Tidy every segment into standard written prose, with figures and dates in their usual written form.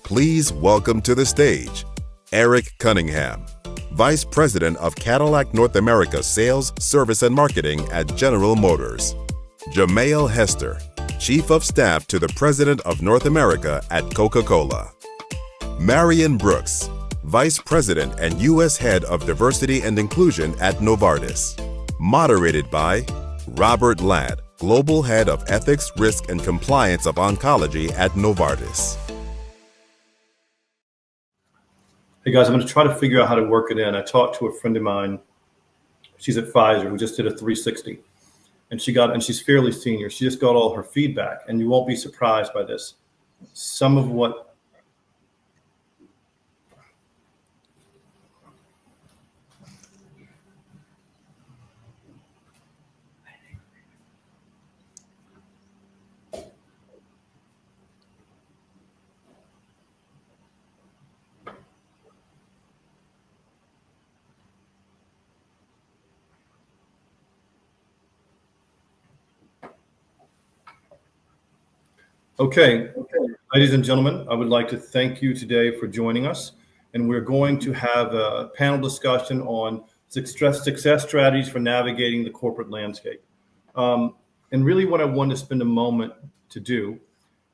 Please welcome to the stage Eric Cunningham, Vice President of Cadillac North America Sales, Service, and Marketing at General Motors. Jamail Hester, Chief of Staff to the President of North America at Coca-Cola. Marion Brooks, Vice President and U.S. Head of Diversity and Inclusion at Novartis. Moderated by Robert Ladd, Global Head of Ethics, Risk, and Compliance of Oncology at Novartis. Hey guys, I'm going to try to figure out how to work it in. I talked to a friend of mine. She's at Pfizer, who just did a 360. And she's fairly senior. She just got all her feedback, and you won't be surprised by this. Some of what Okay, ladies and gentlemen, I would like to thank you today for joining us. And we're going to have a panel discussion on success strategies for navigating the corporate landscape. And really what I want to spend a moment to do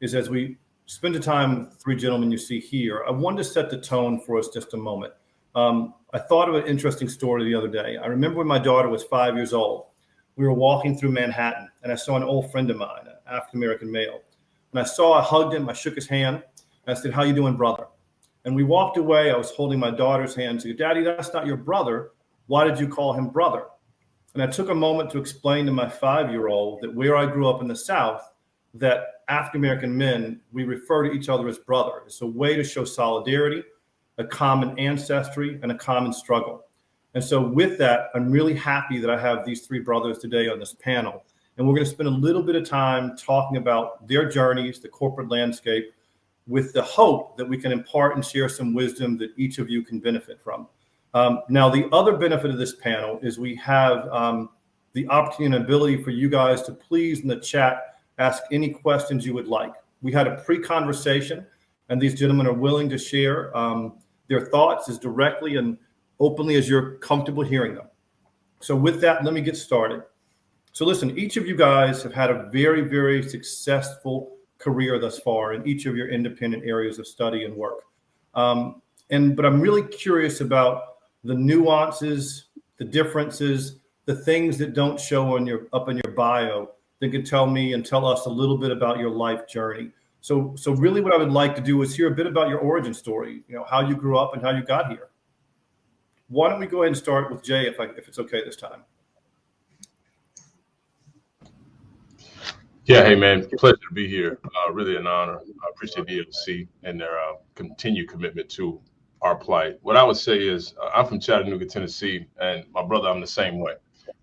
is, as we spend the time with three gentlemen you see here, I wanted to set the tone for us just a moment. I thought of an interesting story the other day. I remember when my daughter was 5 years old, we were walking through Manhattan and I saw an old friend of mine, an African-American male. And I hugged him, I shook his hand, and I said, "How you doing, brother?" And we walked away. I was holding my daughter's hand and said, "Daddy, that's not your brother. Why did you call him brother?" And I took a moment to explain to my 5-year-old that where I grew up in the South, that African-American men, we refer to each other as brother. It's a way to show solidarity, a common ancestry, and a common struggle. And so with that, I'm really happy that I have these three brothers today on this panel. And we're going to spend a little bit of time talking about their journeys, the corporate landscape, with the hope that we can impart and share some wisdom that each of you can benefit from. Now, the other benefit of this panel is we have the opportunity and ability for you guys to please in the chat ask any questions you would like. We had a pre-conversation, and these gentlemen are willing to share their thoughts as directly and openly as you're comfortable hearing them. So with that, let me get started. So listen, each of you guys have had a very, very successful career thus far in each of your independent areas of study and work. But I'm really curious about the nuances, the differences, the things that don't show up in your bio that can tell me and tell us a little bit about your life journey. So really what I would like to do is hear a bit about your origin story, how you grew up and how you got here. Why don't we go ahead and start with Jay, if it's okay this time. Yeah, hey man, pleasure to be here. Really an honor. I appreciate the ELC and their continued commitment to our plight. What I would say is I'm from Chattanooga, Tennessee, and my brother, I'm the same way,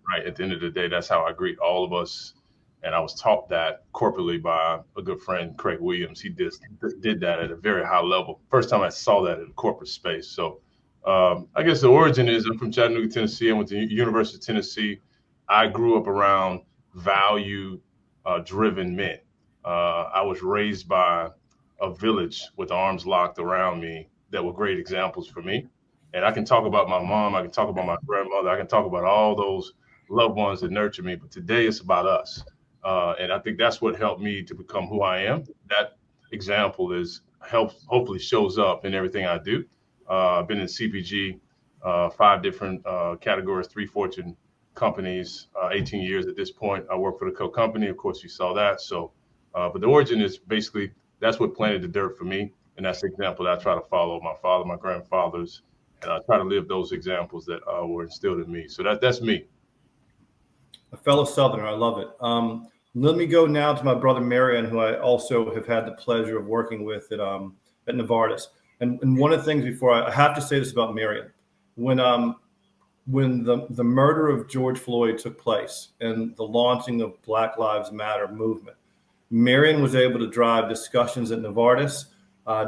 right? At the end of the day, that's how I greet all of us. And I was taught that corporately by a good friend, Craig Williams. He did that at a very high level. First time I saw that in the corporate space. So I guess the origin is I'm from Chattanooga, Tennessee. I went to University of Tennessee. I grew up around value driven men. I was raised by a village with arms locked around me that were great examples for me. And I can talk about my mom, I can talk about my grandmother, I can talk about all those loved ones that nurtured me, but today it's about us. And I think that's what helped me to become who I am. That example hopefully shows up in everything I do. I've been in CPG, 5 different categories, 3 Fortune companies, 18 years at this point. I work for the Coke company. Of course, you saw that. So, but the origin is basically, that's what planted the dirt for me. And that's the example that I try to follow, my father, my grandfathers, and I try to live those examples that were instilled in me. So that's me. A fellow Southerner, I love it. Let me go now to my brother, Marion, who I also have had the pleasure of working with at Novartis. And one of the things I have to say this about Marion, when the murder of George Floyd took place and the launching of Black Lives Matter movement, Marion was able to drive discussions at Novartis,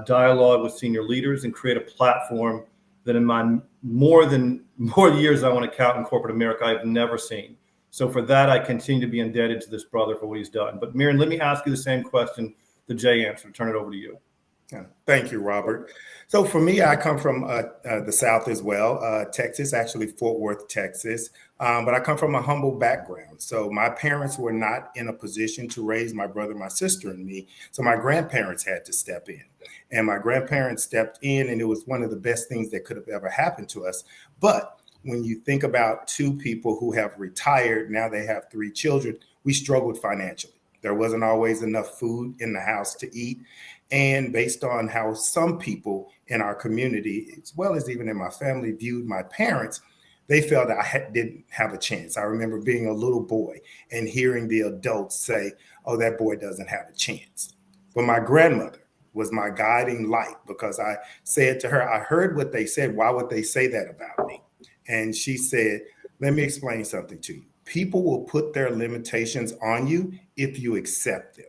dialogue with senior leaders, and create a platform that in my more years I want to count in corporate America, I've never seen. So for that, I continue to be indebted to this brother for what he's done. But Marion, let me ask you the same question that Jay answered. Turn it over to you. Yeah. Thank you, Robert. So for me, I come from the South as well, Texas, actually Fort Worth, Texas. But I come from a humble background. So my parents were not in a position to raise my brother, my sister, and me. So my grandparents had to step in. And my grandparents stepped in, and it was one of the best things that could have ever happened to us. But when you think about two people who have retired, now they have three children, we struggled financially. There wasn't always enough food in the house to eat. And based on how some people in our community, as well as even in my family, viewed my parents, they felt that didn't have a chance. I remember being a little boy and hearing the adults say, "Oh, that boy doesn't have a chance." But my grandmother was my guiding light, because I said to her, "I heard what they said. Why would they say that about me?" And she said, "Let me explain something to you. People will put their limitations on you if you accept them."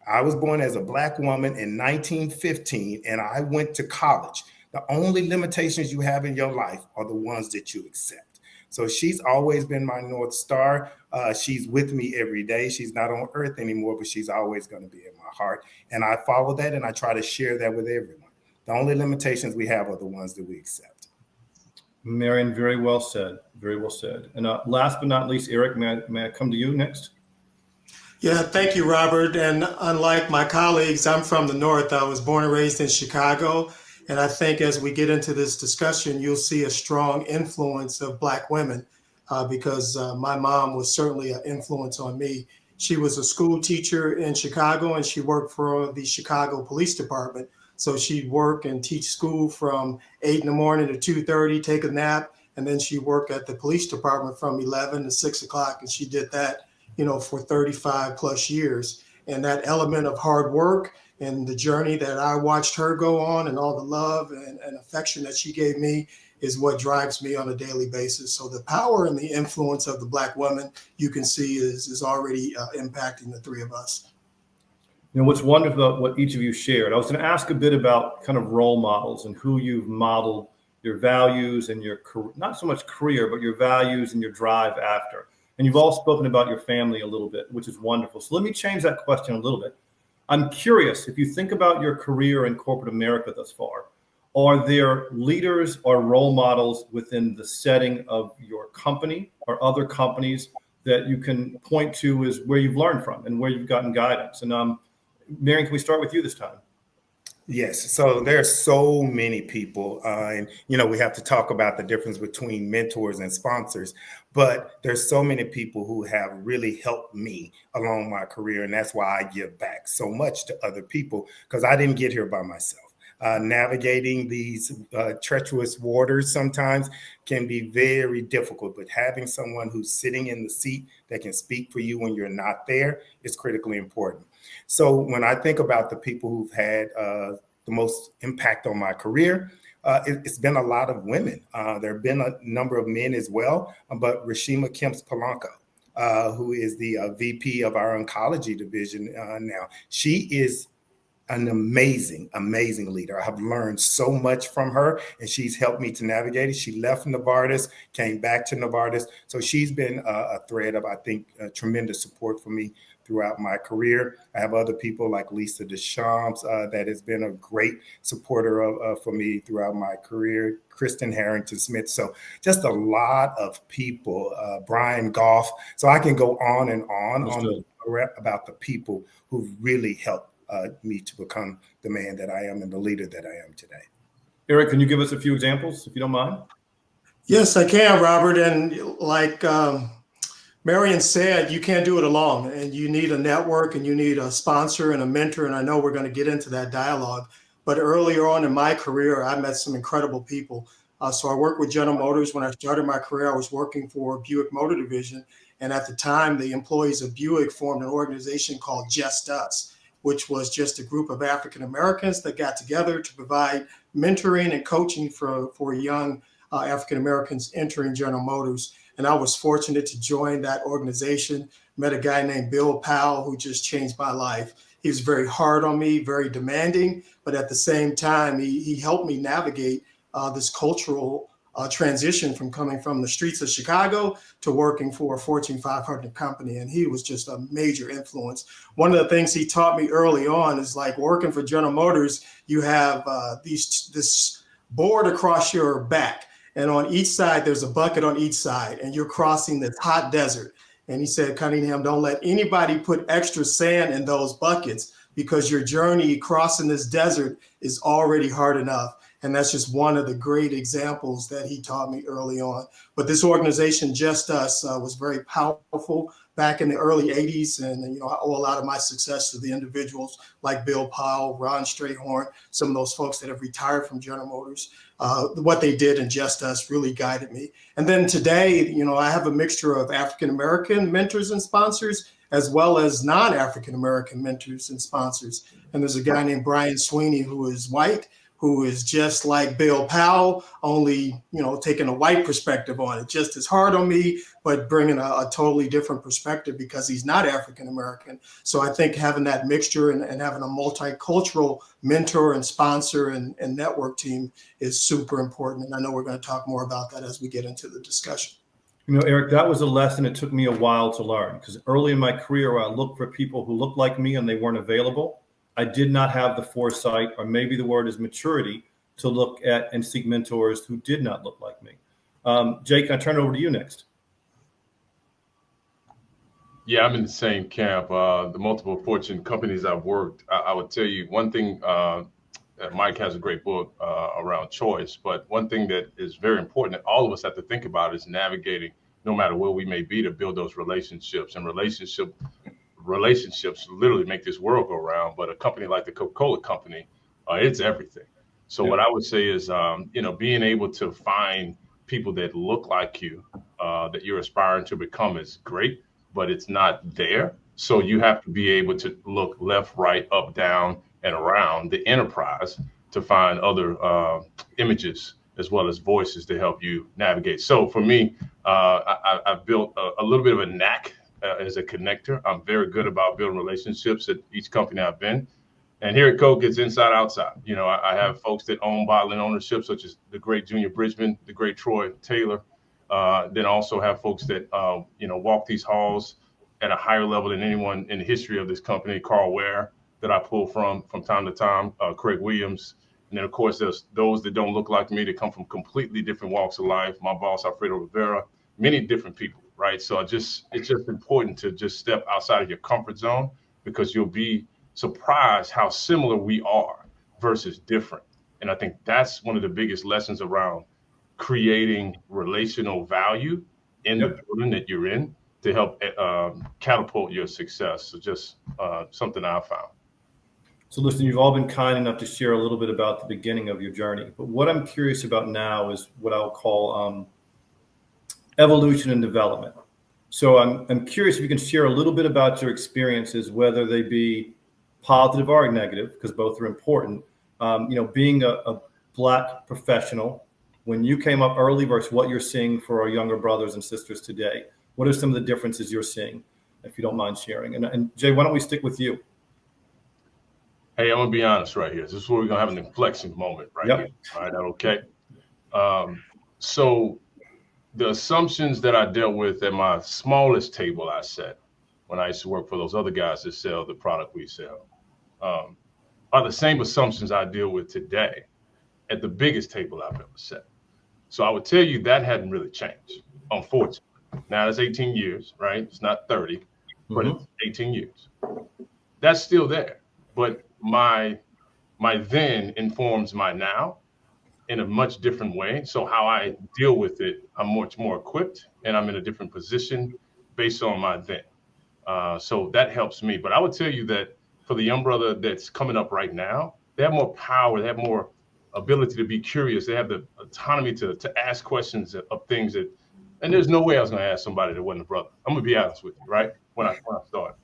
I was born as a Black woman in 1915, and I went to college. The only limitations you have in your life are the ones that you accept. So she's always been my North Star. She's with me every day. She's not on earth anymore, but she's always going to be in my heart. And I follow that, and I try to share that with everyone. The only limitations we have are the ones that we accept. Marion, very well said. Very well said. And last but not least, Eric, may I come to you next? Yeah, thank you, Robert. And unlike my colleagues, I'm from the North. I was born and raised in Chicago. And I think as we get into this discussion, you'll see a strong influence of Black women because my mom was certainly an influence on me. She was a school teacher in Chicago, and she worked for the Chicago Police Department. So she'd work and teach school from 8 in the morning to 2:30, take a nap, and then she worked at the police department from 11 to 6 o'clock. And she did that for 35 plus years. And that element of hard work and the journey that I watched her go on, and all the love and affection that she gave me, is what drives me on a daily basis. So the power and the influence of the Black woman, you can see, is already impacting the three of us. What's wonderful about what each of you shared, I was going to ask a bit about kind of role models and who you've modeled your values and your not so much career, but your values and your drive after. And you've all spoken about your family a little bit, which is wonderful. So let me change that question a little bit. I'm curious, if you think about your career in corporate America thus far, are there leaders or role models within the setting of your company or other companies that you can point to as where you've learned from and where you've gotten guidance? And Marion, can we start with you this time? Yes. So there's so many people, and we have to talk about the difference between mentors and sponsors. But there's so many people who have really helped me along my career, and that's why I give back so much to other people, because I didn't get here by myself. Navigating these treacherous waters sometimes can be very difficult, but having someone who's sitting in the seat that can speak for you when you're not there is critically important. So when I think about the people who've had the most impact on my career, it's been a lot of women. There have been a number of men as well, but Rashima Kemps Polanco, who is the VP of our oncology division now, she is an amazing leader. I have learned so much from her, and she's helped me to navigate it. She left Novartis, came back to Novartis. So she's been a thread of, I think, tremendous support for me throughout my career. I have other people like Lisa Deschamps that has been a great supporter for me throughout my career. Kristen Harrington Smith. So just a lot of people, Brian Goff. So I can go on and on about the people who've really helped me to become the man that I am and the leader that I am today. Eric, can you give us a few examples, if you don't mind? Yes, I can, Robert. And like Marion said, you can't do it alone, and you need a network, and you need a sponsor and a mentor. And I know we're going to get into that dialogue. But earlier on in my career, I met some incredible people. So I worked with General Motors. When I started my career, I was working for Buick Motor Division. And at the time, the employees of Buick formed an organization called Just Us, which was just a group of African Americans that got together to provide mentoring and coaching for young African Americans entering General Motors. And I was fortunate to join that organization, met a guy named Bill Powell who just changed my life. He was very hard on me, very demanding, but at the same time, he helped me navigate this cultural transition from coming from the streets of Chicago to working for a Fortune 500 company. And he was just a major influence. One of the things he taught me early on is like working for General Motors, you have this board across your back. And on each side, there's a bucket on each side, and you're crossing this hot desert. And he said, Cunningham, don't let anybody put extra sand in those buckets because your journey crossing this desert is already hard enough. And that's just one of the great examples that he taught me early on. But this organization, Just Us, was very powerful back in the early 80s. And, you know, I owe a lot of my success to the individuals like Bill Powell, Ron Strayhorn, some of those folks that have retired from General Motors. What they did in Just Us really guided me. And then today, you know, I have a mixture of African-American mentors and sponsors, as well as non-African-American mentors and sponsors. And there's a guy named Brian Sweeney who is white, who is just like Bill Powell, only, you know, taking a white perspective on it, just as hard on me, but bringing a totally different perspective because he's not African-American. So I think having that mixture and having a multicultural mentor and sponsor and network team is super important. And I know we're going to talk more about that as we get into the discussion. You know, Eric, that was a lesson it took me a while to learn, because early in my career, I looked for people who looked like me and they weren't available. I did not have the foresight, or maybe the word is maturity, to look at and seek mentors who did not look like me. Jake, I turn it over to you next. Yeah, I'm in the same camp. The multiple Fortune companies I've worked, I would tell you one thing. Mike has a great book around choice, but one thing that is very important that all of us have to think about is navigating, no matter where we may be, to build those relationships. And relationships literally make this world go round. But a company like the Coca-Cola company, it's everything. So what I would say is, you know, being able to find people that look like you, that you're aspiring to become is great, but it's not there. So you have to be able to look left, right, up, down, and around the enterprise to find other images as well as voices to help you navigate. So for me, I've built a little bit of a knack as a connector. I'm very good about building relationships at each company I've been. And here at Coke, it's inside, outside. You know, I have folks that own bottling ownership, such as the great Junior Bridgman, the great Troy Taylor. Then also have folks that, you know, walk these halls at a higher level than anyone in the history of this company, Carl Ware, that I pull from time to time, Craig Williams. And then, of course, there's those that don't look like me, that come from completely different walks of life. My boss, Alfredo Rivera, many different people, right? So it's just important to just step outside of your comfort zone, because you'll be surprised how similar we are versus different. And I think that's one of the biggest lessons around creating relational value in the building that you're in to help catapult your success. So just something I found. So listen, you've all been kind enough to share a little bit about the beginning of your journey. But what I'm curious about now is what I'll call evolution and development. So I'm curious if you can share a little bit about your experiences, whether they be positive or negative, because both are important. You know, being a Black professional, when you came up early versus what you're seeing for our younger brothers and sisters today. What are some of the differences you're seeing, if you don't mind sharing? And Jay, why don't we stick with you? Hey, I'm going to be honest right here. This is where we're going to have an inflection moment right here. All right, okay? So the assumptions that I dealt with at my smallest table I set when I used to work for those other guys that sell the product we sell are the same assumptions I deal with today at the biggest table I've ever set. So I would tell you that hadn't really changed, unfortunately. Now it's 18 years, right? It's not 30, but it's 18 years. That's still there. But my then informs my now in a much different way. So how I deal with it, I'm much more equipped, and I'm in a different position based on my then. So that helps me. But I would tell you that for the young brother that's coming up right now, they have more power, they have more ability to be curious, they have the autonomy to ask questions of things that, and there's no way I was going to ask somebody that wasn't a brother. I'm going to be honest with you, right? When I start.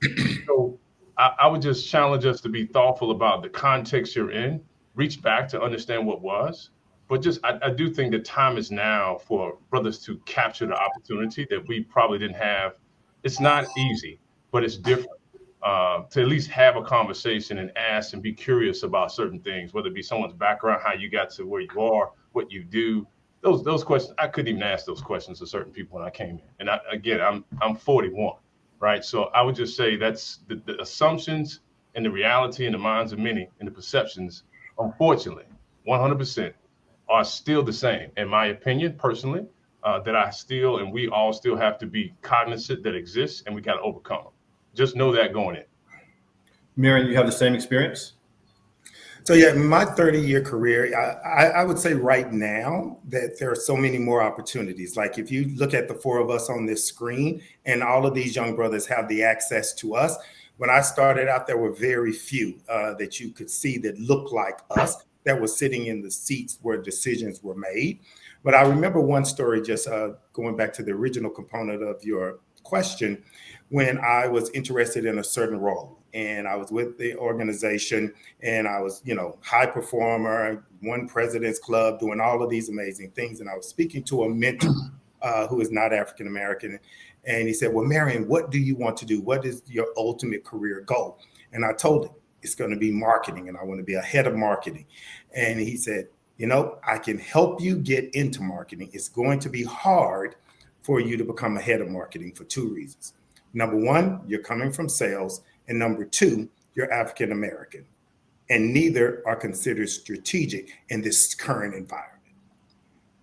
So I would just challenge us to be thoughtful about the context you're in, reach back to understand what was. But just, I do think the time is now for brothers to capture the opportunity that we probably didn't have. It's not easy, but it's different. To at least have a conversation and ask and be curious about certain things, whether it be someone's background, how you got to where you are, what you do, those questions, I couldn't even ask those questions to certain people when I came in. And I'm 41, right? So I would just say that's the assumptions and the reality in the minds of many and the perceptions, unfortunately, 100% are still the same, in my opinion, personally, that I still and we all still have to be cognizant that exists, and we got to overcome them. Just know that going in. Marion, you have the same experience? So yeah, in my 30-year career, I would say right now that there are so many more opportunities. Like if you look at the four of us on this screen and all of these young brothers have the access to us. When I started out, there were very few that you could see that looked like us that were sitting in the seats where decisions were made. But I remember one story, just going back to the original component of your question, when I was interested in a certain role. And I was with the organization and I was, high performer, won President's Club, doing all of these amazing things. And I was speaking to a mentor who is not African-American. And he said, well, Marion, what do you want to do? What is your ultimate career goal? And I told him it's going to be marketing and I want to be a head of marketing. And he said, I can help you get into marketing. It's going to be hard for you to become a head of marketing for two reasons. Number one, you're coming from sales. And number two, you're African American. And neither are considered strategic in this current environment.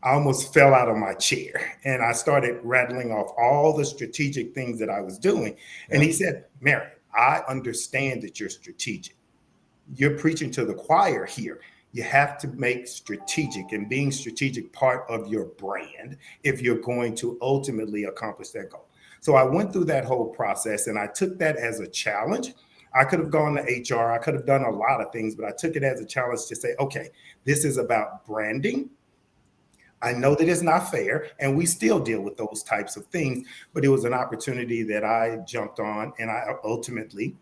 I almost fell out of my chair and I started rattling off all the strategic things that I was doing. And he said, Marion, I understand that you're strategic. You're preaching to the choir here. You have to make strategic and being strategic part of your brand if you're going to ultimately accomplish that goal. So I went through that whole process and I took that as a challenge. I could have gone to HR. I could have done a lot of things, but I took it as a challenge to say, okay, this is about branding. I know that it's not fair, and we still deal with those types of things, but it was an opportunity that I jumped on, and I ultimately,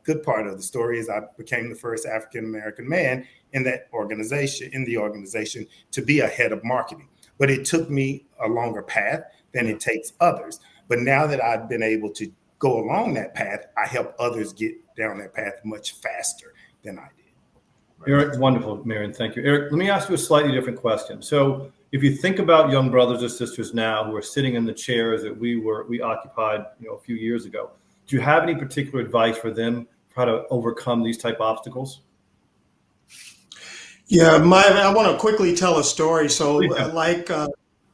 good part of the story is I became the first African-American man in the organization to be a head of marketing. But it took me a longer path than it takes others. But now that I've been able to go along that path, I help others get down that path much faster than I did. Eric, wonderful, Marion. Thank you. Eric, let me ask you a slightly different question. So if you think about young brothers or sisters now who are sitting in the chairs that we occupied, a few years ago, do you have any particular advice for them for how to overcome these type of obstacles? Yeah, I want to quickly tell a story. So like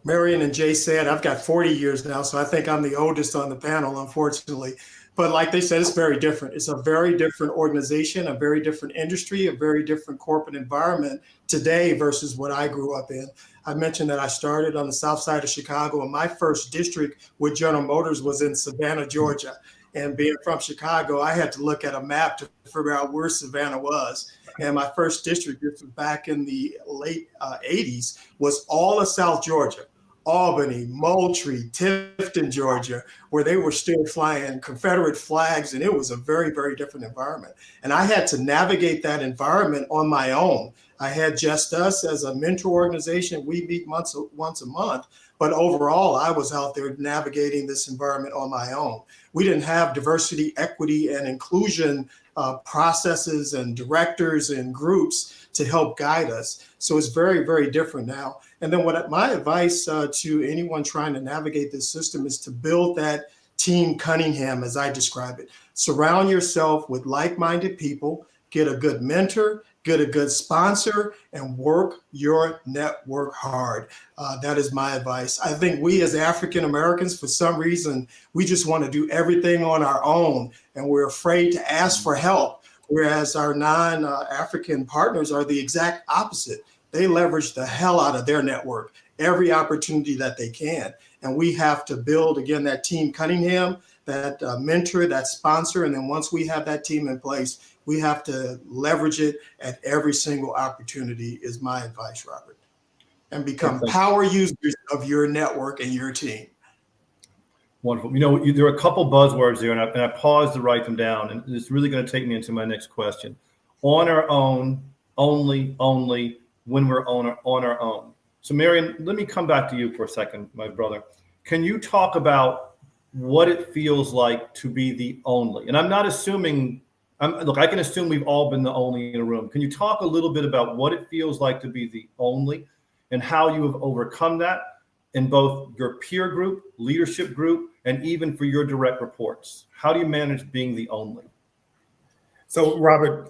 Marion and Jay said, I've got 40 years now, so I think I'm the oldest on the panel, unfortunately. But like they said, it's very different. It's a very different organization, a very different industry, a very different corporate environment today versus what I grew up in. I mentioned that I started on the south side of Chicago, and my first district with General Motors was in Savannah, Georgia. And being from Chicago, I had to look at a map to figure out where Savannah was. And my first district, this was back in the late 80s, was all of South Georgia. Albany, Moultrie, Tifton, Georgia, where they were still flying Confederate flags. And it was a very, very different environment. And I had to navigate that environment on my own. I had Just Us as a mentor organization. We meet once a month. But overall, I was out there navigating this environment on my own. We didn't have diversity, equity, and inclusion processes and directors and groups to help guide us. So it's very, very different now. And then my advice to anyone trying to navigate this system is to build that team Cunningham, as I describe it. Surround yourself with like-minded people, get a good mentor, get a good sponsor, and work your network hard. That is my advice. I think we as African Americans, for some reason, we just want to do everything on our own, and we're afraid to ask for help, whereas our non-African partners are the exact opposite. They leverage the hell out of their network, every opportunity that they can. And we have to build, again, that team Cunningham, that mentor, that sponsor. And then once we have that team in place, we have to leverage it at every single opportunity is my advice, Robert. And become power users of your network and your team. Wonderful. There are a couple buzzwords there, and I paused to write them down. And it's really going to take me into my next question. On our own, only, when we're on our own. So Marion, let me come back to you for a second, my brother. Can you talk about what it feels like to be the only? And I'm not assuming, I can assume we've all been the only in a room. Can you talk a little bit about what it feels like to be the only? and how you have overcome that in both your peer group, leadership group, and even for your direct reports. How do you manage being the only? So, Robert,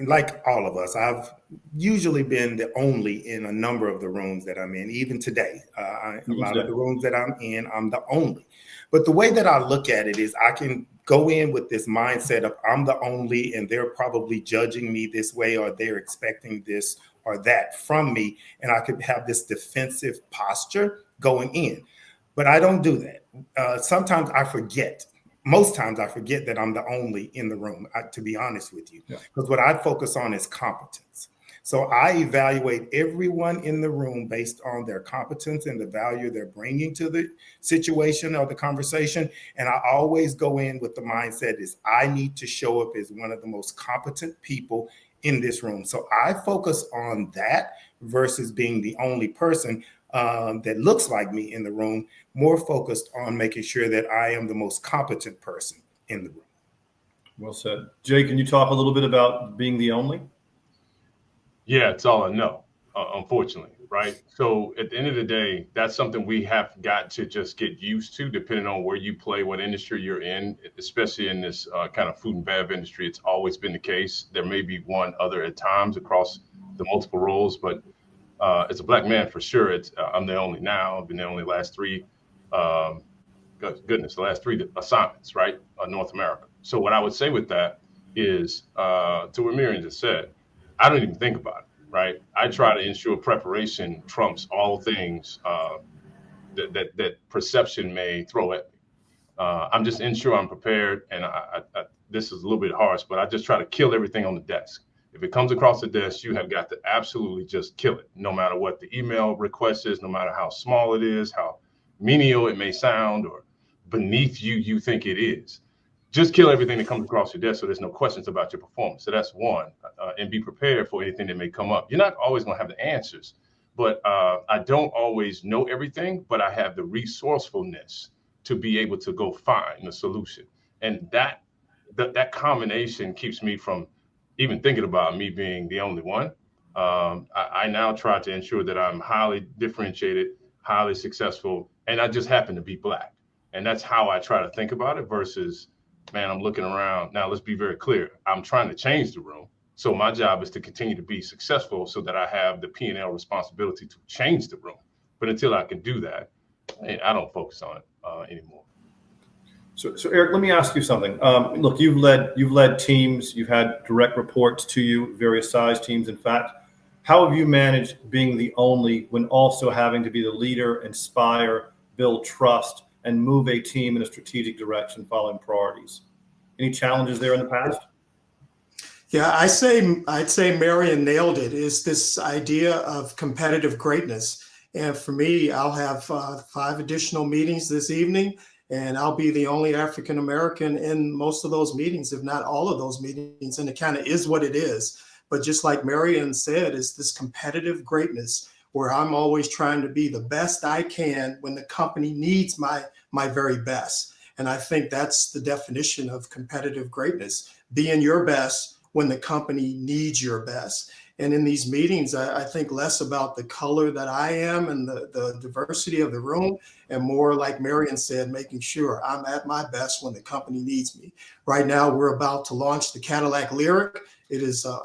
like all of us, I've usually been the only in a number of the rooms that I'm in, even today. A lot of the rooms that I'm in, I'm the only. But the way that I look at it is I can go in with this mindset of I'm the only, and they're probably judging me this way, or they're expecting this or that from me. And I could have this defensive posture going in. But I don't do that. Sometimes I forget. Most times I forget that I'm the only in the room, to be honest with you, because what I focus on is competence. So I evaluate everyone in the room based on their competence and the value they're bringing to the situation or the conversation. And I always go in with the mindset is I need to show up as one of the most competent people in this room. So I focus on that versus being the only person that looks like me in the room, more focused on making sure that I am the most competent person in the room. Well said. Jay, can you talk a little bit about being the only? Yeah, it's all I know, unfortunately, right? So at the end of the day, that's something we have got to just get used to, depending on where you play, what industry you're in, especially in this kind of food and bev industry. It's always been the case. There may be one other at times across the multiple roles, but as a Black man, for sure, I'm the only now. I've been the only last three, the last three assignments, right? North America. So what I would say with that is, to what Miriam just said, I don't even think about it, right? I try to ensure preparation trumps all things that perception may throw at me. I'm just ensure I'm prepared, and this is a little bit harsh, but I just try to kill everything on the desk. If it comes across the desk, you have got to absolutely just kill it, no matter what the email request is, no matter how small it is, how menial it may sound, or beneath you think it is. Just kill everything that comes across your desk so there's no questions about your performance. So that's one, and be prepared for anything that may come up. You're not always going to have the answers, but I don't always know everything, but I have the resourcefulness to be able to go find a solution. And that combination keeps me from even thinking about me being the only one. I now try to ensure that I'm highly differentiated, highly successful, and I just happen to be Black. And that's how I try to think about it versus, man, I'm looking around. Now, let's be very clear. I'm trying to change the room. So my job is to continue to be successful so that I have the P&L responsibility to change the room. But until I can do that, I don't focus on it anymore. So Eric, let me ask you something. Look, you've led teams, you've had direct reports to you, various size teams. In fact, how have you managed being the only when also having to be the leader, inspire, build trust, and move a team in a strategic direction following priorities? Any challenges there in the past? Yeah, I'd say Marion nailed it. Is this idea of competitive greatness? And for me, I'll have 5 additional meetings this evening, and I'll be the only African American in most of those meetings, if not all of those meetings. And it kind of is what it is. But just like Marion said, is this competitive greatness where I'm always trying to be the best I can when the company needs my very best. And I think that's the definition of competitive greatness, being your best when the company needs your best. And in these meetings, I think less about the color that I am and the diversity of the room, and more, like Marion said, making sure I'm at my best when the company needs me. Right now, we're about to launch the Cadillac Lyriq. It is an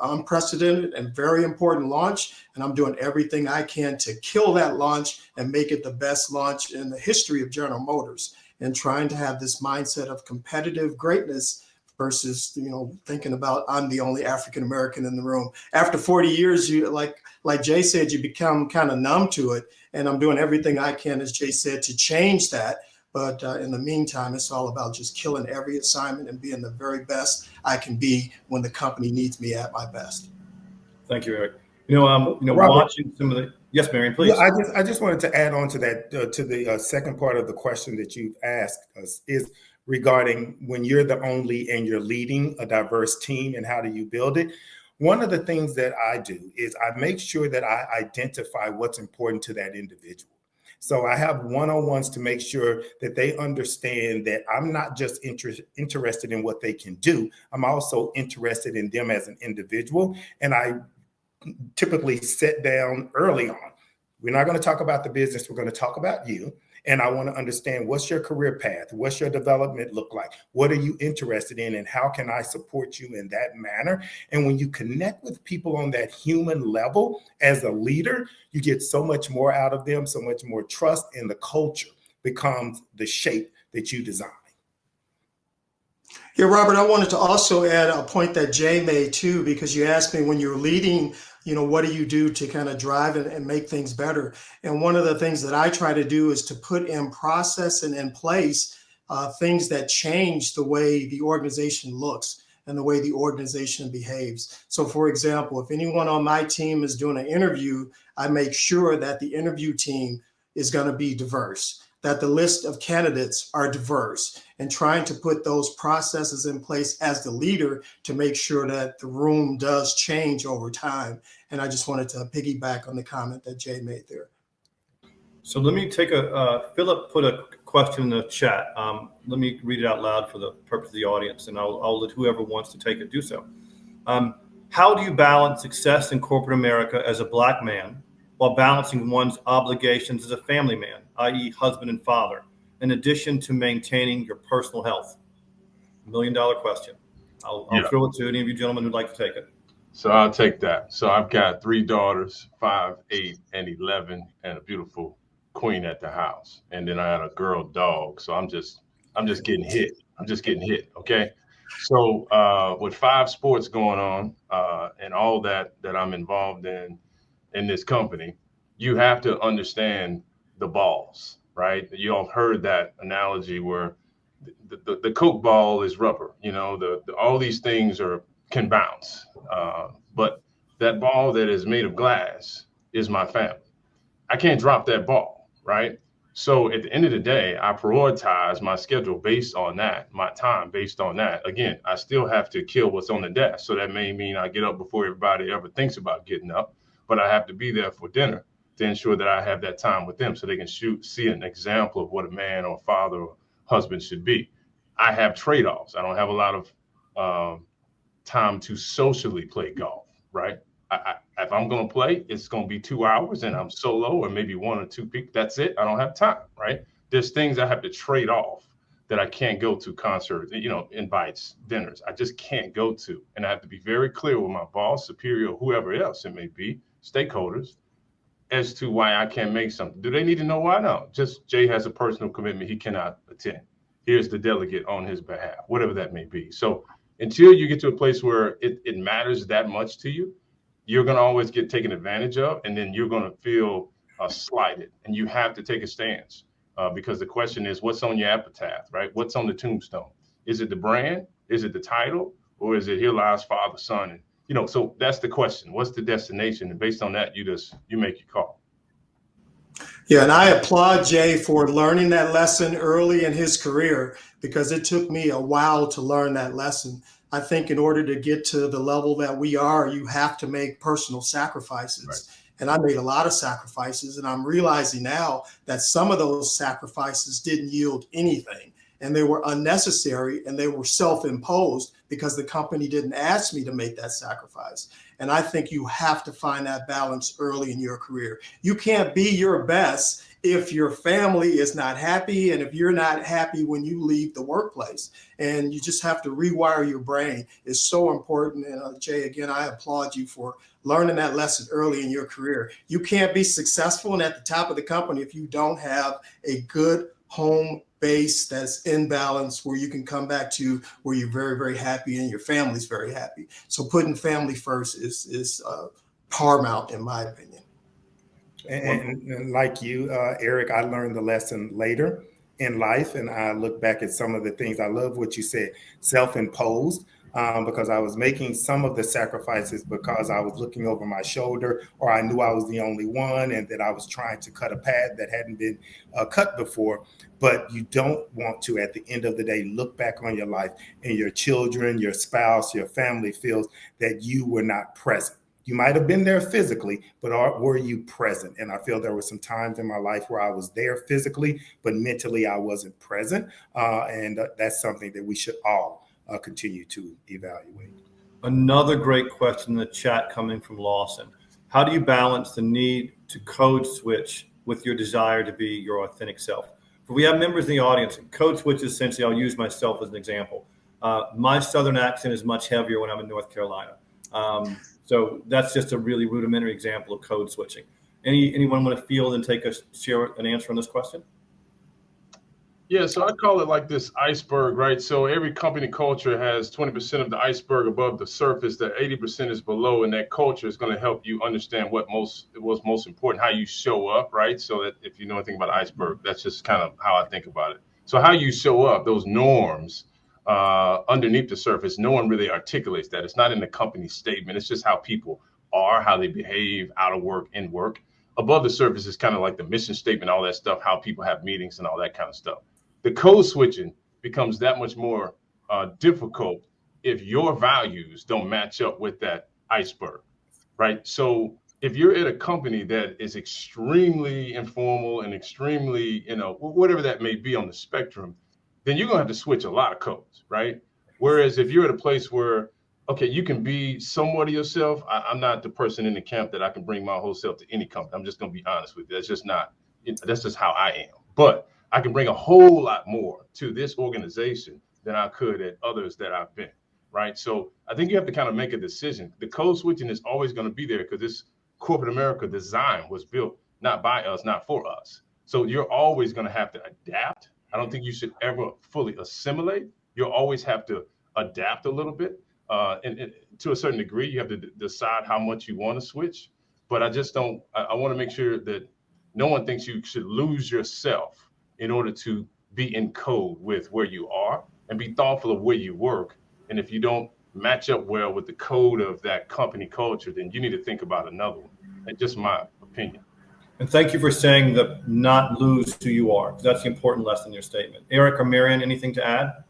unprecedented and very important launch, and I'm doing everything I can to kill that launch and make it the best launch in the history of General Motors, and trying to have this mindset of competitive greatness versus, thinking about I'm the only African American in the room. After 40 years, you like Jay said, you become kind of numb to it. And I'm doing everything I can, as Jay said, to change that. But in the meantime, it's all about just killing every assignment and being the very best I can be when the company needs me at my best. Thank you, Eric. Robert, watching some of the, yes, Marion, please. I just wanted to add on to that, to the second part of the question that you've asked us is regarding when you're the only and you're leading a diverse team and how do you build it. One of the things that I do is I make sure that I identify what's important to that individual. So I have one-on-ones to make sure that they understand that I'm not just interested in what they can do. I'm also interested in them as an individual. And I typically sit down early on We're not going to talk about the business. We're going to talk about you. And I want to understand, what's your career path? What's your development look like? What are you interested in? And how can I support you in that manner? And when you connect with people on that human level as a leader, you get so much more out of them, so much more trust, and the culture becomes the shape that you design. Yeah, Robert, I wanted to also add a point that Jay made too, because you asked me, when you're leading, what do you do to kind of drive and make things better? And one of the things that I try to do is to put in process and in place things that change the way the organization looks and the way the organization behaves. So for example, if anyone on my team is doing an interview, I make sure that the interview team is going to be diverse, that the list of candidates are diverse, and trying to put those processes in place as the leader to make sure that the room does change over time. And I just wanted to piggyback on the comment that Jay made there. So let me take Philip put a question in the chat. Let me read it out loud for the purpose of the audience, and I'll let whoever wants to take it do so. How do you balance success in corporate America as a Black man while balancing one's obligations as a family man, i.e. husband and father, in addition to maintaining your personal health? $1 million question. I'll throw it to any of you gentlemen who'd like to take it. So I'll take that. So I've got 3 daughters, 5, 8, and 11, and a beautiful queen at the house. And then I had a girl dog. So I'm just getting hit. Okay. So with 5 sports going on and all that I'm involved in this company, you have to understand the balls, right? You all heard that analogy where the Coke ball is rubber, all these things can bounce. But that ball that is made of glass is my family. I can't drop that ball, right? So at the end of the day, I prioritize my schedule based on that, my time based on that. Again, I still have to kill what's on the desk. So that may mean I get up before everybody ever thinks about getting up, but I have to be there for dinner to ensure that I have that time with them so they can see an example of what a man or father or husband should be. I have trade-offs. I don't have a lot of time to socially play golf, right? If I'm going to play, it's going to be 2 hours and I'm solo, or maybe 1 or 2 people. That's it. I don't have time, right? There's things I have to trade off that I can't go to, concerts, invites, dinners. I just can't go to. And I have to be very clear with my boss, superior, whoever else it may be, stakeholders, as to why I can't make something. Do they need to know why? No, just Jay has a personal commitment. He cannot attend. Here's the delegate on his behalf, whatever that may be. So until you get to a place where it matters that much to you, you're going to always get taken advantage of, and then you're going to feel slighted. And you have to take a stance because the question is, what's on your epitaph, right? What's on the tombstone? Is it the brand? Is it the title? Or is it here lies Father, Son? And, so that's the question. What's the destination? And based on that, you make your call. Yeah, and I applaud Jay for learning that lesson early in his career, because it took me a while to learn that lesson. I think in order to get to the level that we are, you have to make personal sacrifices. Right. And I made a lot of sacrifices, and I'm realizing now that some of those sacrifices didn't yield anything, and they were unnecessary, and they were self-imposed because the company didn't ask me to make that sacrifice. And I think you have to find that balance early in your career. You can't be your best if your family is not happy and if you're not happy when you leave the workplace. And you just have to rewire your brain. It's so important. And Jay, again, I applaud you for learning that lesson early in your career. You can't be successful and at the top of the company if you don't have a good home base that's in balance, where you can come back to where you're very, very happy and your family's very happy. So putting family first is paramount, in my opinion. And like you, Eric, I learned the lesson later in life, and I look back at some of the things. I love what you said, self-imposed, because I was making some of the sacrifices because I was looking over my shoulder, or I knew I was the only one, and that I was trying to cut a path that hadn't been cut before. But you don't want to, at the end of the day, look back on your life and your children, your spouse, your family feels that you were not present. You might have been there physically, but were you present? And I feel there were some times in my life where I was there physically, but mentally I wasn't present. And that's something that we should all continue to evaluate. Another great question in the chat coming from Lawson. How do you balance the need to code switch with your desire to be your authentic self? If we have members in the audience, code switch is essentially, I'll use myself as an example. My Southern accent is much heavier when I'm in North Carolina. So that's just a really rudimentary example of code switching. Anyone want to field and share an answer on this question? Yeah, so I call it like this iceberg, right? So every company culture has 20% of the iceberg above the surface, that 80% is below, and that culture is going to help you understand what's most important, how you show up, right? So that if you know anything about iceberg, that's just kind of how I think about it. So how you show up, those norms underneath the surface, no one really articulates that. It's not in the company statement. It's just how people are, how they behave out of work, in work. Above the surface is kind of like the mission statement, all that stuff, how people have meetings and all that kind of stuff. The code switching becomes that much more difficult if your values don't match up with that iceberg, right? So if you're at a company that is extremely informal and extremely, whatever that may be on the spectrum, then you're gonna have to switch a lot of codes, right? Whereas if you're at a place where, okay, you can be somewhat of yourself. I'm not the person in the camp that I can bring my whole self to any company. I'm just gonna be honest with you. That's just not, that's just how I am. But I can bring a whole lot more to this organization than I could at others that I've been, right? So I think you have to kind of make a decision. The code switching is always going to be there because this corporate America design was built not by us, not for us. So you're always going to have to adapt. I don't think you should ever fully assimilate. You'll always have to adapt a little bit. And to a certain degree, you have to decide how much you want to switch. But I want to make sure that no one thinks you should lose yourself in order to be in code with where you are, and be thoughtful of where you work. And if you don't match up well with the code of that company culture, then you need to think about another one. That's just my opinion. And thank you for saying that not lose who you are. That's the important lesson in your statement. Eric or Marion, anything to add?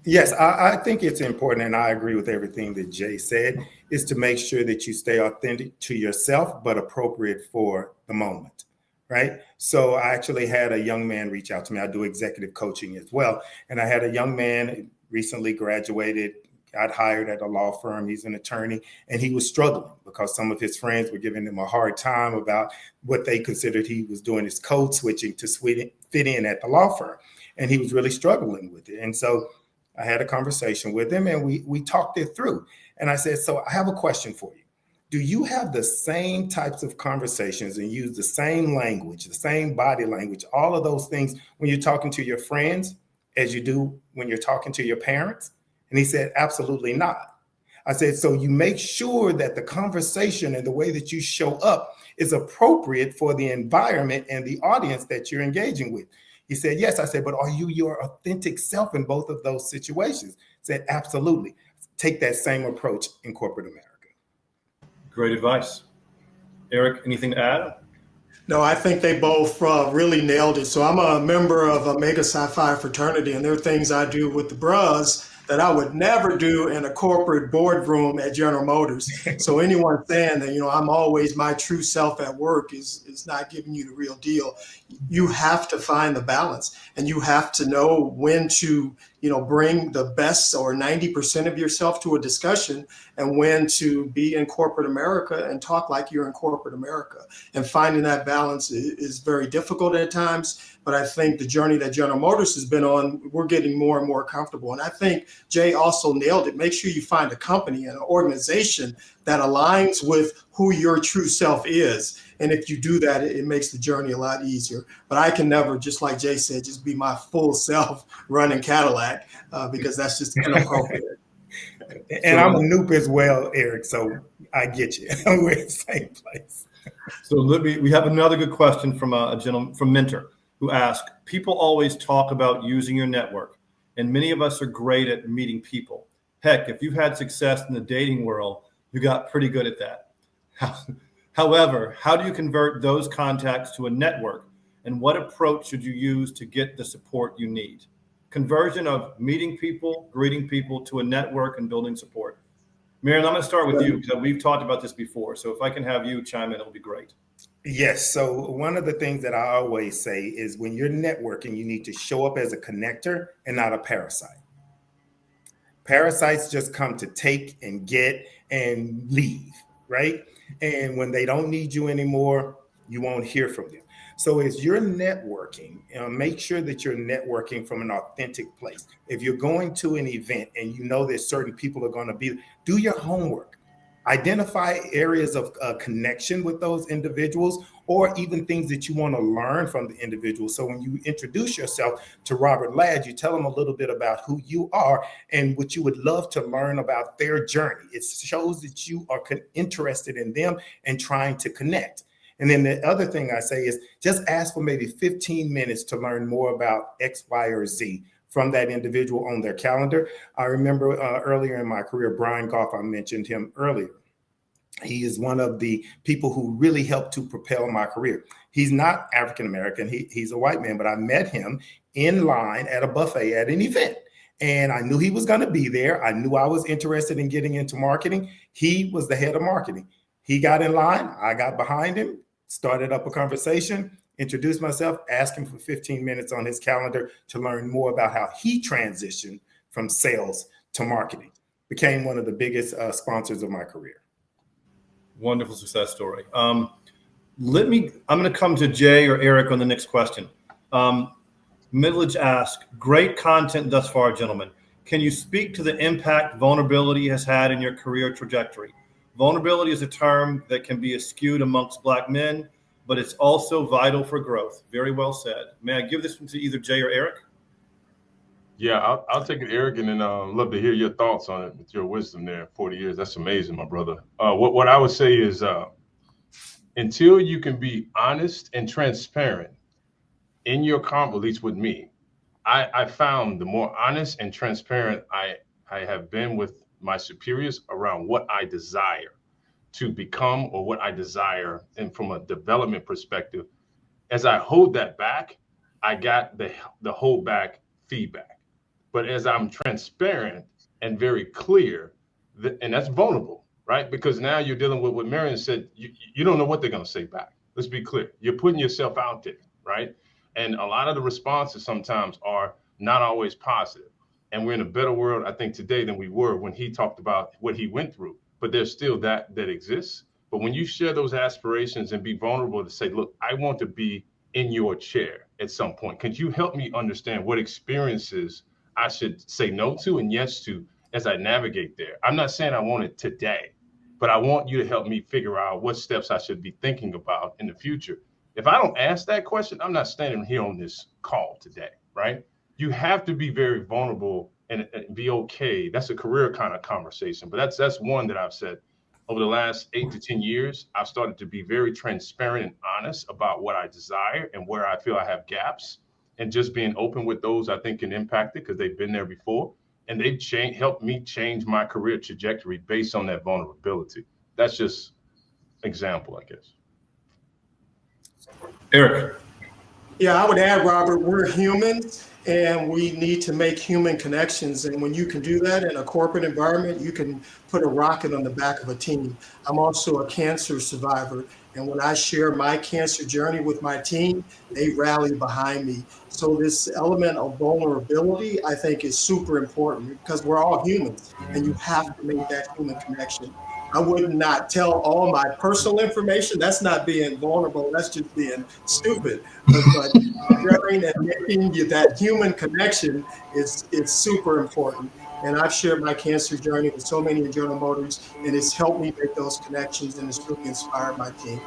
Yes, I think it's important, and I agree with everything that Jay said, is to make sure that you stay authentic to yourself, but appropriate for the moment. Right. So I actually had a young man reach out to me. I do executive coaching as well. And I had a young man recently graduated, got hired at a law firm. He's an attorney, and he was struggling because some of his friends were giving him a hard time about what they considered he was doing his code switching to fit in at the law firm. And he was really struggling with it. And so I had a conversation with him, and we talked it through. And I said, so I have a question for you. Do you have the same types of conversations and use the same language, the same body language, all of those things when you're talking to your friends as you do when you're talking to your parents? And he said, absolutely not. I said, so you make sure that the conversation and the way that you show up is appropriate for the environment and the audience that you're engaging with. He said, yes. I said, but are you your authentic self in both of those situations? He said, absolutely. Take that same approach in corporate America. Great advice. Eric, anything to add? No, I think they both really nailed it. So I'm a member of Omega Psi Phi fraternity, and there are things I do with the bros that I would never do in a corporate boardroom at General Motors. So anyone saying that, I'm always my true self at work is not giving you the real deal. You have to find the balance, and you have to know when to, bring the best or 90% of yourself to a discussion, and when to be in corporate America and talk like you're in corporate America. And finding that balance is very difficult at times. But I think the journey that General Motors has been on, we're getting more and more comfortable. And I think Jay also nailed it. Make sure you find a company and an organization that aligns with who your true self is. And if you do that, it makes the journey a lot easier. But I can never, just like Jay said, just be my full self running Cadillac because that's just inappropriate. And I'm a noob as well, Eric. So I get you. We're in the same place. So we have another good question from a gentleman from Mentor, who asked, people always talk about using your network, and many of us are great at meeting people. Heck, if you've had success in the dating world, you got pretty good at that. However, how do you convert those contacts to a network, and what approach should you use to get the support you need? Conversion of meeting people, greeting people to a network and building support. Marion, I'm going to start with you because we've talked about this before. So if I can have you chime in, it'll be great. Yes. So one of the things that I always say is when you're networking, you need to show up as a connector and not a parasite. Parasites just come to take and get and leave, right? And when they don't need you anymore, you won't hear from them. So as you're networking, make sure that you're networking from an authentic place. If you're going to an event and you know that certain people are going to be, do your homework. Identify areas of connection with those individuals, or even things that you want to learn from the individual. So when you introduce yourself to Robert Ladd, you tell them a little bit about who you are and what you would love to learn about their journey. It shows that you are interested in them and trying to connect. And then the other thing I say is just ask for maybe 15 minutes to learn more about X, Y, or Z from that individual on their calendar. I remember earlier in my career, Brian Goff, I mentioned him earlier. He is one of the people who really helped to propel my career. He's not African-American, he's a white man, but I met him in line at a buffet at an event. And I knew he was going to be there. I knew I was interested in getting into marketing. He was the head of marketing. He got in line, I got behind him, started up a conversation, introduced myself, asked him for 15 minutes on his calendar to learn more about how he transitioned from sales to marketing. Became one of the biggest sponsors of my career. Wonderful success story. I'm going to come to Jay or Eric on the next question. Middledge asked, great content thus far, gentlemen. Can you speak to the impact vulnerability has had in your career trajectory? Vulnerability is a term that can be eschewed amongst Black men, but it's also vital for growth. Very well said. May I give this one to either Jay or Eric? Yeah, I'll take it, Eric, and then love to hear your thoughts on it with your wisdom there. 40 years, that's amazing, my brother. What I would say is until you can be honest and transparent in your at least with me, I found the more honest and transparent I have been with my superiors around what I desire to become or what I desire, and from a development perspective, as I hold that back, I got the hold back feedback. But as I'm transparent and very clear, and that's vulnerable, right? Because now you're dealing with what Marion said, you don't know what they're going to say back. Let's be clear. You're putting yourself out there, right? And a lot of the responses sometimes are not always positive. And we're in a better world, I think, today than we were when he talked about what he went through. But there's still that exists. But when you share those aspirations and be vulnerable to say, look, I want to be in your chair at some point. Could you help me understand what experiences I should say no to and yes to as I navigate there? I'm not saying I want it today, but I want you to help me figure out what steps I should be thinking about in the future. If I don't ask that question, I'm not standing here on this call today, right? You have to be very vulnerable and be okay. That's a career kind of conversation, but that's one that I've said over the last 8 to 10 years. I've started to be very transparent and honest about what I desire and where I feel I have gaps, and just being open with those I think can impact it because they've been there before, and they've helped me change my career trajectory based on that vulnerability. That's just example, I guess. Eric. Yeah, I would add, Robert, we're humans and we need to make human connections. And when you can do that in a corporate environment, you can put a rocket on the back of a team. I'm also a cancer survivor. And when I share my cancer journey with my team, they rally behind me. So this element of vulnerability, I think, is super important because we're all humans and you have to make that human connection. I would not tell all my personal information. That's not being vulnerable. That's just being stupid. But sharing and making that human connection is super important. And I've shared my cancer journey with so many in General Motors, and it's helped me make those connections, and it's really inspired my team.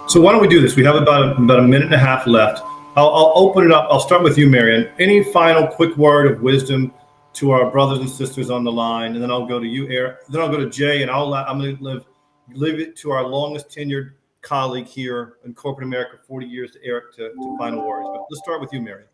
So why don't we do this? We have about a minute and a half left. I'll open it up. I'll start with you, Marion. Any final quick word of wisdom to our brothers and sisters on the line, and then I'll go to you, Eric. Then I'll go to Jay, and I'm going to leave it to our longest tenured colleague here in corporate America, 40 years, to Eric to final words. But let's start with you, Marion.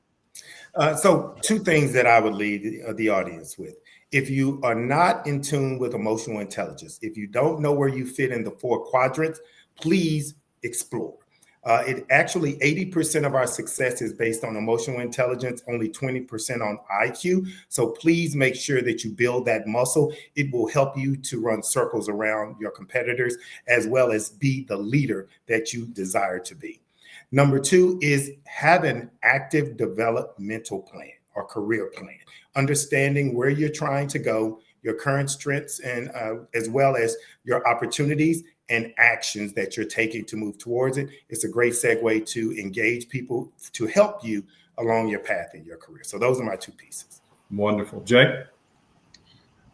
So 2 things that I would leave the audience with. If you are not in tune with emotional intelligence, if you don't know where you fit in the 4 quadrants, please explore. It actually 80% of our success is based on emotional intelligence, only 20% on IQ. So please make sure that you build that muscle. It will help you to run circles around your competitors, as well as be the leader that you desire to be. Number 2 is have an active developmental plan or career plan, understanding where you're trying to go, your current strengths, and as well as your opportunities, and actions that you're taking to move towards it. It's a great segue to engage people to help you along your path in your career. So those are my 2 pieces. Wonderful. Jay?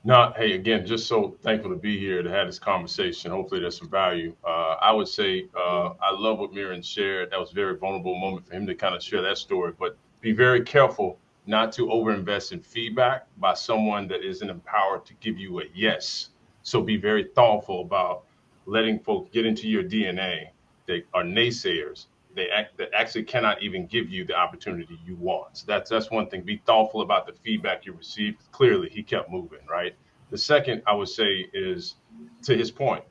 No, hey, again, just so thankful to be here to have this conversation. Hopefully there's some value. I would say I love what Miran shared. That was a very vulnerable moment for him to kind of share that story, but be very careful not to overinvest in feedback by someone that isn't empowered to give you a yes. So be very thoughtful about letting folks get into your DNA that are naysayers. That actually cannot even give you the opportunity you want. So that's one thing. Be thoughtful about the feedback you received. Clearly, he kept moving, right? The second I would say is, to his point,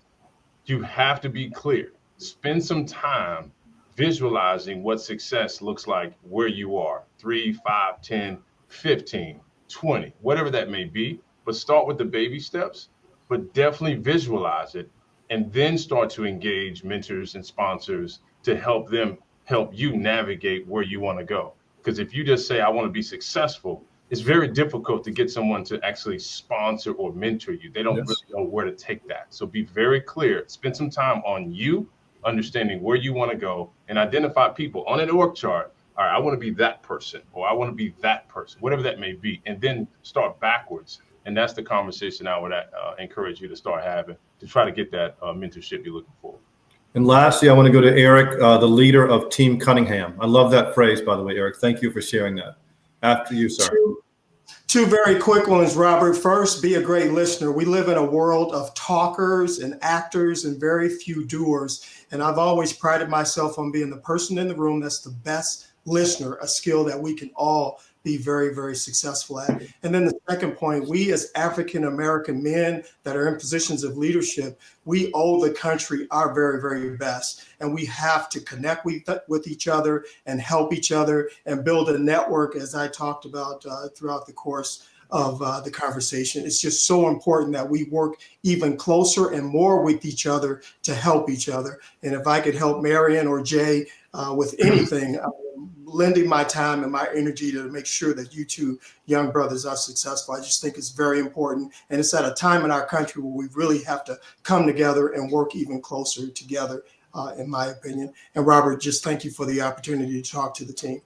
you have to be clear. Spend some time visualizing what success looks like where you are, 3, 5, 10, 15, 20, whatever that may be. But start with the baby steps, but definitely visualize it, and then start to engage mentors and sponsors to help them help you navigate where you want to go. Because if you just say, I want to be successful, it's very difficult to get someone to actually sponsor or mentor you. They don't really know where to take that. So be very clear. Spend some time on you, understanding where you want to go, and identify people on an org chart. All right, I want to be that person, or I want to be that person, whatever that may be, and then start backwards. And that's the conversation I would encourage you to start having to try to get that mentorship you're looking for. And lastly, I want to go to Eric, the leader of Team Cunningham. I love that phrase, by the way, Eric. Thank you for sharing that. After you, sir. Two very quick ones, Robert. First, be a great listener. We live in a world of talkers and actors and very few doers. And I've always prided myself on being the person in the room that's the best listener, a skill that we can all be very, very successful at. And then the second point, we as African-American men that are in positions of leadership, we owe the country our very, very best. And we have to connect with each other and help each other and build a network, as I talked about throughout the course of the conversation. It's just so important that we work even closer and more with each other to help each other. And if I could help Marion or Jay with anything, lending my time and my energy to make sure that you 2 young brothers are successful. I just think it's very important. And it's at a time in our country where we really have to come together and work even closer together, in my opinion. And Robert, just thank you for the opportunity to talk to the team.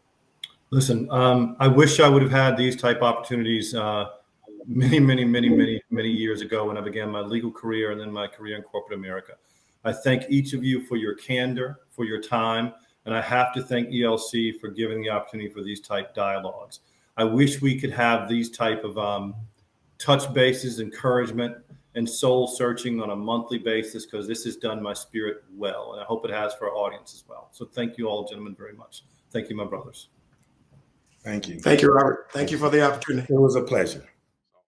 Listen, I wish I would have had these type opportunities many years ago when I began my legal career and then my career in corporate America. I thank each of you for your candor, for your time. And I have to thank ELC for giving the opportunity for these type dialogues. I wish we could have these type of touch bases, encouragement, and soul searching on a monthly basis, because this has done my spirit well. And I hope it has for our audience as well. So thank you all, gentlemen, very much. Thank you, my brothers. Thank you. Thank you, Robert. Thank you for the opportunity. It was a pleasure.